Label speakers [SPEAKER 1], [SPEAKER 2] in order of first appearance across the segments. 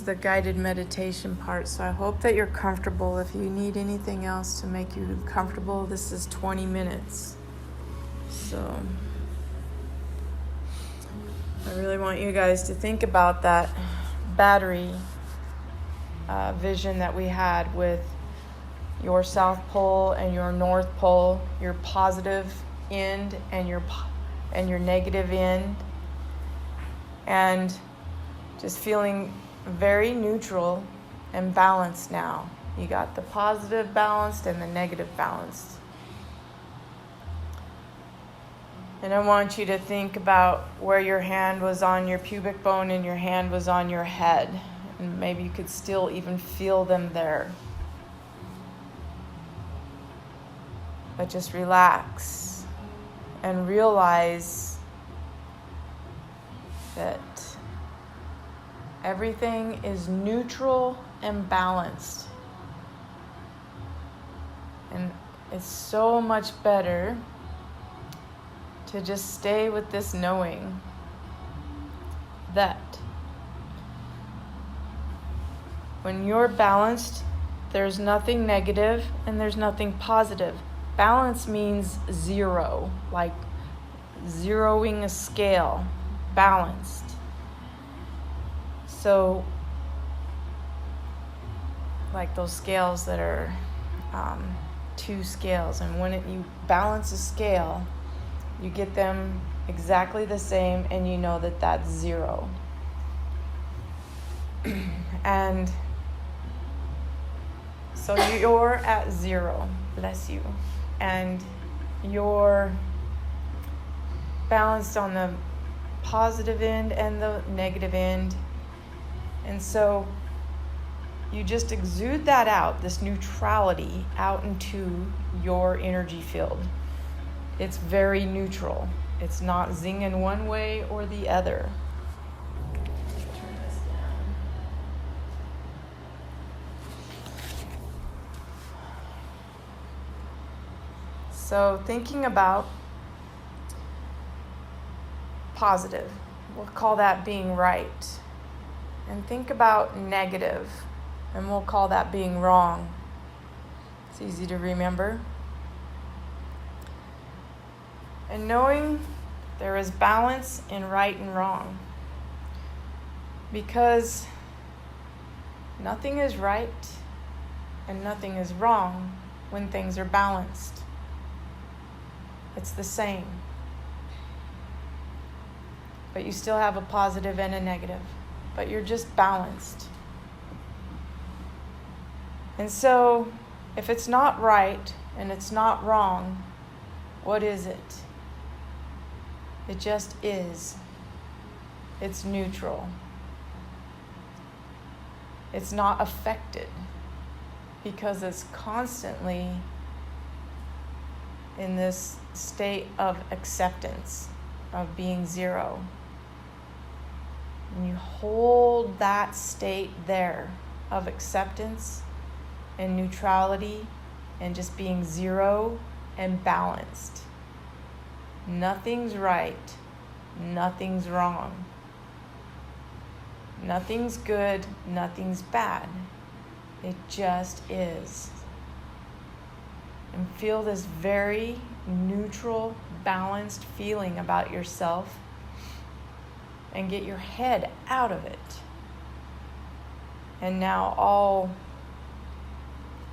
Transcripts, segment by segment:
[SPEAKER 1] the guided meditation part, so I hope that you're comfortable. If you need anything else to make you comfortable, this is 20 minutes. So I really want you guys to think about that battery vision that we had with your South Pole and your North Pole, your positive end and your negative end, and just feeling very neutral and balanced now. You got the positive balanced and the negative balanced. And I want you to think about where your hand was on your pubic bone and your hand was on your head. And maybe you could still even feel them there. But just relax and realize that everything is neutral and balanced. And it's so much better to just stay with this knowing that when you're balanced, there's nothing negative and there's nothing positive. Balance means zero, like zeroing a scale, balanced. So, like those scales that are two scales, and when you balance a scale, you get them exactly the same, and you know that that's zero. And so you're at zero, bless you, and you're balanced on the positive end and the negative end. And so you just exude that out, this neutrality, out into your energy field. It's very neutral. It's not zinging one way or the other. Turn this down. So thinking about positive, we'll call that being right. And think about negative, and we'll call that being wrong. It's easy to remember. And knowing there is balance in right and wrong. Because nothing is right and nothing is wrong when things are balanced. It's the same. But you still have a positive and a negative. But you're just balanced. And so, if it's not right and it's not wrong, what is it? It just is. It's neutral. It's not affected because it's constantly in this state of acceptance, of being zero. And you hold that state there of acceptance and neutrality and just being zero and balanced. Nothing's right, nothing's wrong. Nothing's good, nothing's bad. It just is. And feel this very neutral, balanced feeling about yourself. And get your head out of it. And now all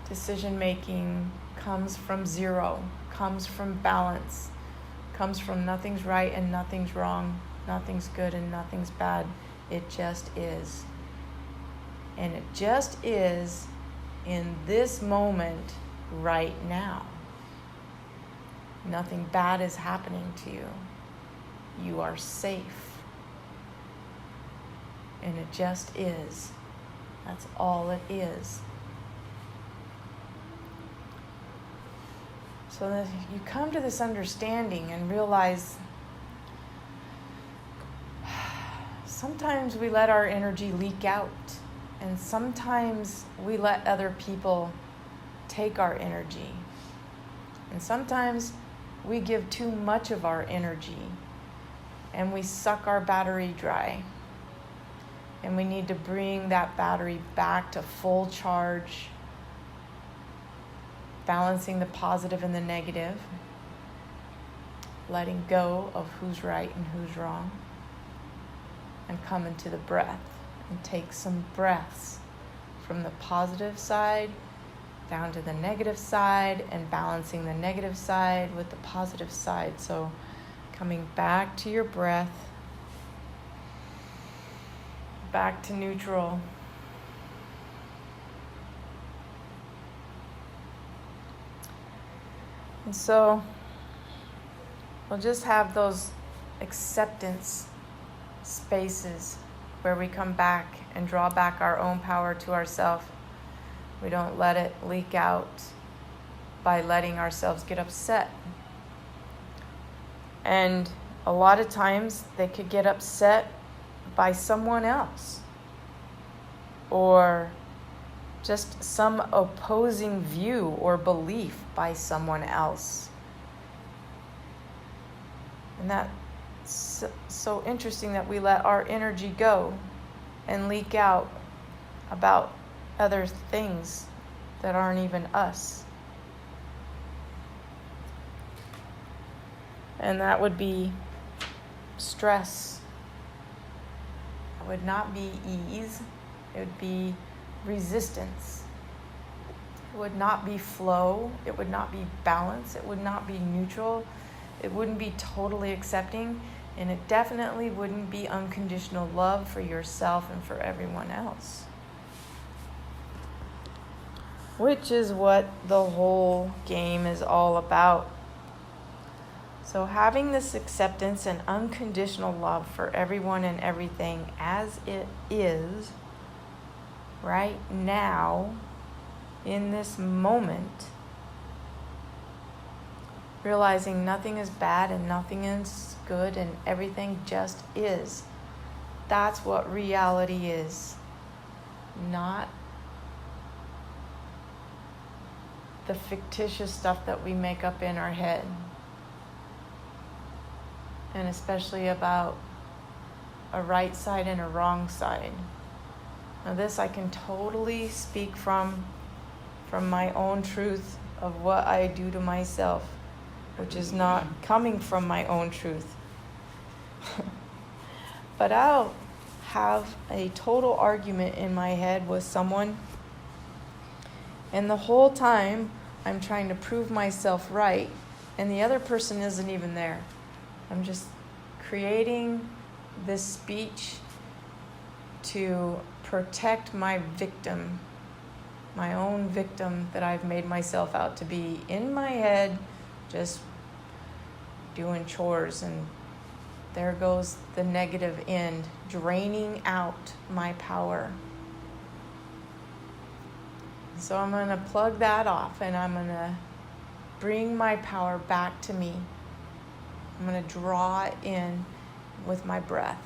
[SPEAKER 1] decision making comes from zero, comes from balance, comes from nothing's right and nothing's wrong, nothing's good and nothing's bad. It just is. And it just is in this moment right now. Nothing bad is happening to you. You are safe. And it just is. That's all it is. So that you come to this understanding and realize sometimes we let our energy leak out, and sometimes we let other people take our energy. And sometimes we give too much of our energy and we suck our battery dry. And we need to bring that battery back to full charge, balancing the positive and the negative, letting go of who's right and who's wrong, and come into the breath and take some breaths from the positive side down to the negative side and balancing the negative side with the positive side. So coming back to your breath, back to neutral. And so we'll just have those acceptance spaces where we come back and draw back our own power to ourselves. We don't let it leak out by letting ourselves get upset. And a lot of times they could get upset by someone else or just some opposing view or belief by someone else. And that's so interesting that we let our energy go and leak out about other things that aren't even us. And that would be stress. It would not be ease. It would be resistance. It would not be flow. It would not be balance. It would not be neutral. It wouldn't be totally accepting. And it definitely wouldn't be unconditional love for yourself and for everyone else. Which is what the whole game is all about. So having this acceptance and unconditional love for everyone and everything as it is right now in this moment, realizing nothing is bad and nothing is good and everything just is. That's what reality is. Not the fictitious stuff that we make up in our head. And especially about a right side and a wrong side. Now this I can totally speak from my own truth of what I do to myself, which is not coming from my own truth. But I'll have a total argument in my head with someone, and the whole time I'm trying to prove myself right, and the other person isn't even there. I'm just creating this speech to protect my victim, my own victim that I've made myself out to be in my head, just doing chores, and there goes the negative end, draining out my power. So I'm going to plug that off, and I'm going to bring my power back to me. I'm going to draw it in with my breath.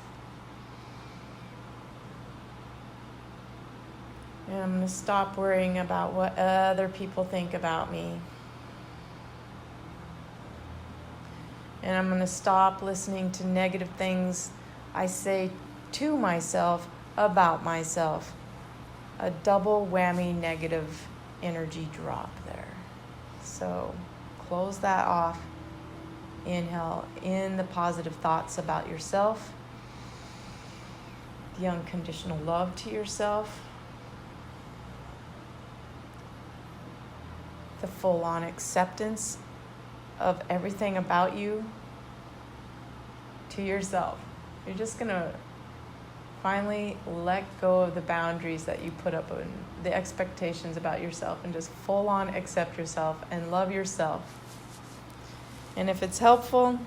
[SPEAKER 1] And I'm going to stop worrying about what other people think about me. And I'm going to stop listening to negative things I say to myself about myself. A double whammy negative energy drop there. So close that off. Inhale in the positive thoughts about yourself, the unconditional love to yourself, the full-on acceptance of everything about you to yourself. You're just going to finally let go of the boundaries that you put up and the expectations about yourself, and just full-on accept yourself and love yourself. And if it's helpful,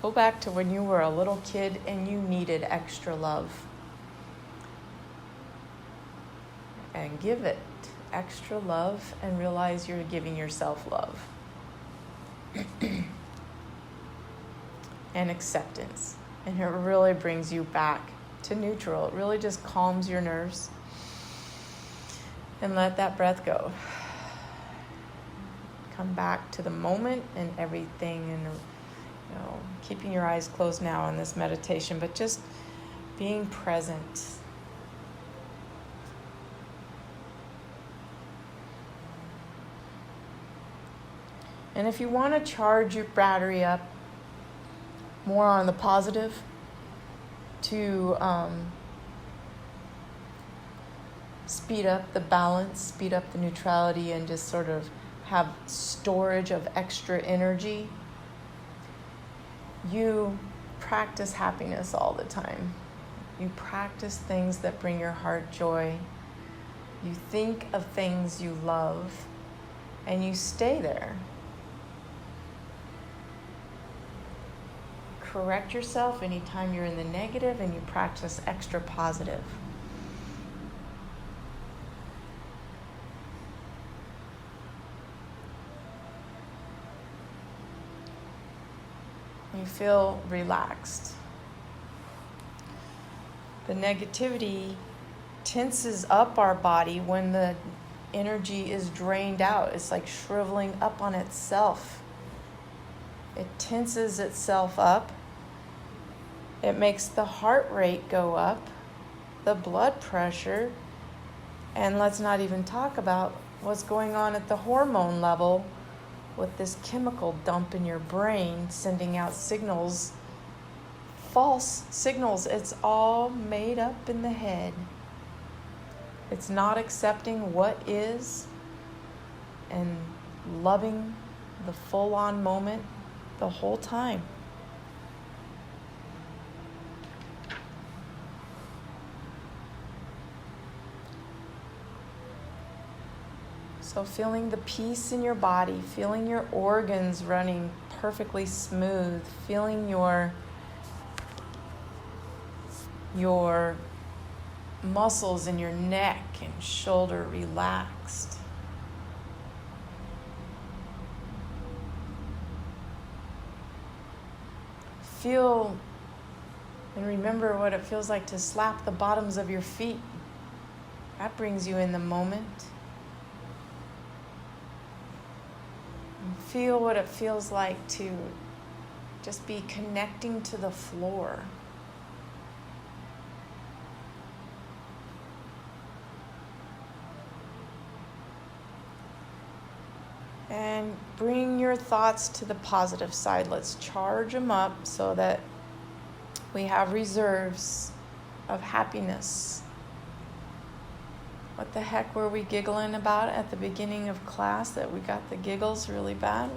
[SPEAKER 1] go back to when you were a little kid and you needed extra love. And give it extra love and realize you're giving yourself love. And acceptance. And it really brings you back to neutral. It really just calms your nerves. And let that breath go. Come back to the moment and everything, and keeping your eyes closed now in this meditation, but just being present And if you want to charge your battery up more on the positive to speed up the balance, speed up the neutrality, and just sort of have storage of extra energy, you practice happiness all the time. You practice things that bring your heart joy. You think of things you love, and you stay there. Correct yourself anytime you're in the negative, and you practice extra positive. You feel relaxed. The negativity tenses up our body when the energy is drained out. It's like shriveling up on itself. It tenses itself up. It makes the heart rate go up, the blood pressure, and let's not even talk about what's going on at the hormone level with this chemical dump in your brain sending out signals, false signals. It's all made up in the head. It's not accepting what is and loving the full-on moment the whole time. So feeling the peace in your body, feeling your organs running perfectly smooth, feeling your muscles in your neck and shoulder relaxed. Feel and remember what it feels like to slap the bottoms of your feet. That brings you in the moment. Feel what it feels like to just be connecting to the floor. And bring your thoughts to the positive side. Let's charge them up so that we have reserves of happiness. What the heck were we giggling about at the beginning of class that we got the giggles really bad?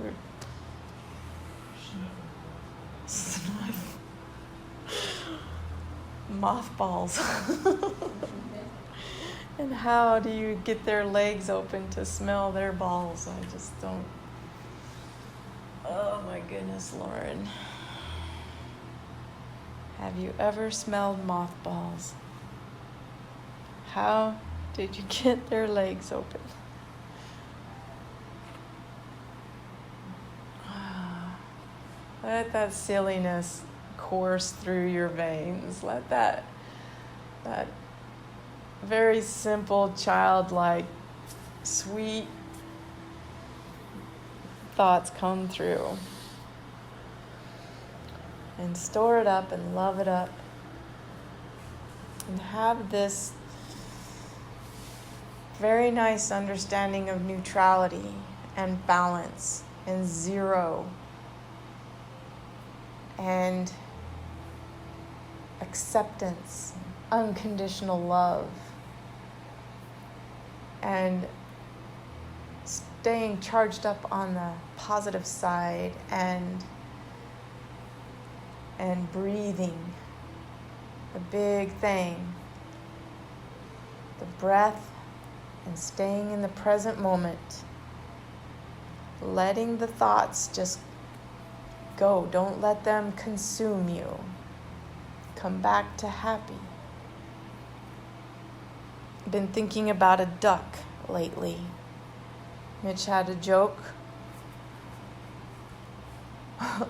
[SPEAKER 1] Mothballs. And how do you get their legs open to smell their balls? I just don't. Oh my goodness, Lord. Have you ever smelled mothballs? How did you get their legs open? Let that silliness course through your veins. Let that very simple, childlike, sweet thoughts come through. And store it up and love it up. And have this very nice understanding of neutrality and balance and zero and acceptance, unconditional love, and staying charged up on the positive side and breathing. The big thing, the breath, and staying in the present moment, letting the thoughts just go. Don't let them consume you. Come back to happy. Been thinking about a duck lately. Mitch had a joke. How'd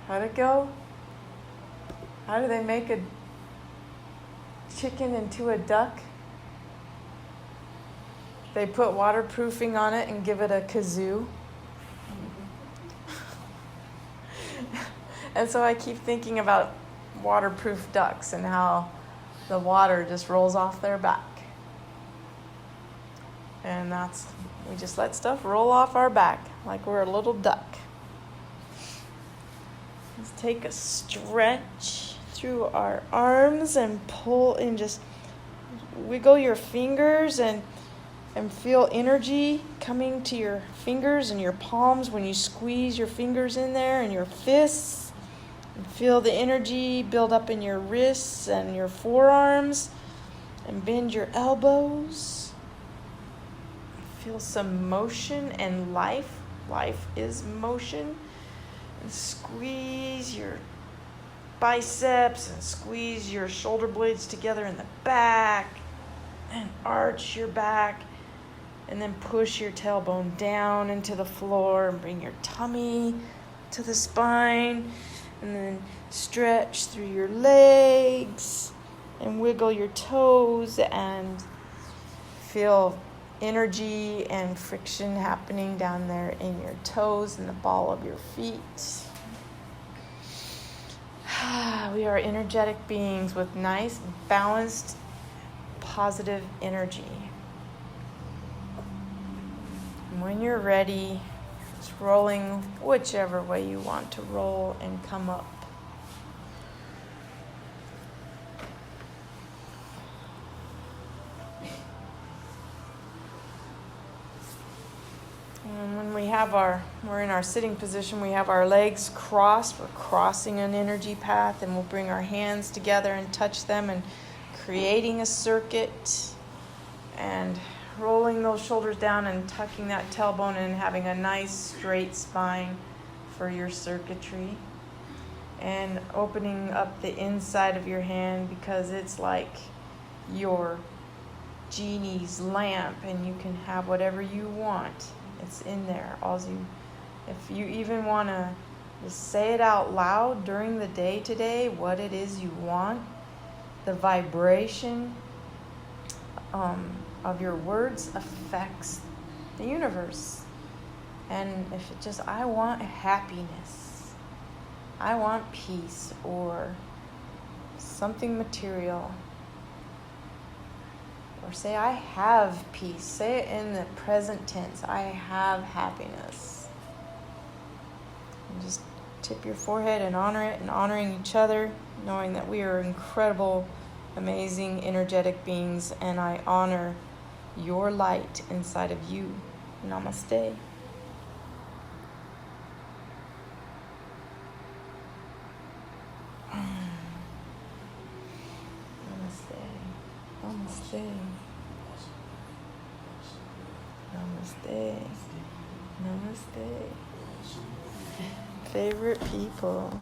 [SPEAKER 1] it go? How do they make a chicken into a duck? They put waterproofing on it and give it a kazoo. And so I keep thinking about waterproof ducks and how the water just rolls off their back. And we just let stuff roll off our back like we're a little duck. Let's take a stretch through our arms and pull and just wiggle your fingers and feel energy coming to your fingers and your palms when you squeeze your fingers in there and your fists. And feel the energy build up in your wrists and your forearms and bend your elbows. Feel some motion and life. Life is motion. And squeeze your biceps and squeeze your shoulder blades together in the back and arch your back and then push your tailbone down into the floor and bring your tummy to the spine and then stretch through your legs and wiggle your toes and feel energy and friction happening down there in your toes and the ball of your feet. We are energetic beings with nice, balanced, positive energy. And when you're ready, just rolling whichever way you want to roll and come up. And when we're in our sitting position, we have our legs crossed. We're crossing an energy path, and we'll bring our hands together and touch them and creating a circuit and rolling those shoulders down and tucking that tailbone and having a nice straight spine for your circuitry. And opening up the inside of your hand because it's like your genie's lamp and you can have whatever you want. It's in there. If you even want to just say it out loud during the day today, what it is you want, the vibration of your words affects the universe. And if it just, I want happiness, I want peace, or something material, or say, I have peace. Say it in the present tense. I have happiness. And just tip your forehead and honor it, and honoring each other, knowing that we are incredible, amazing, energetic beings, and I honor your light inside of you. Namaste. Namaste. Namaste. Namaste. Favorite people.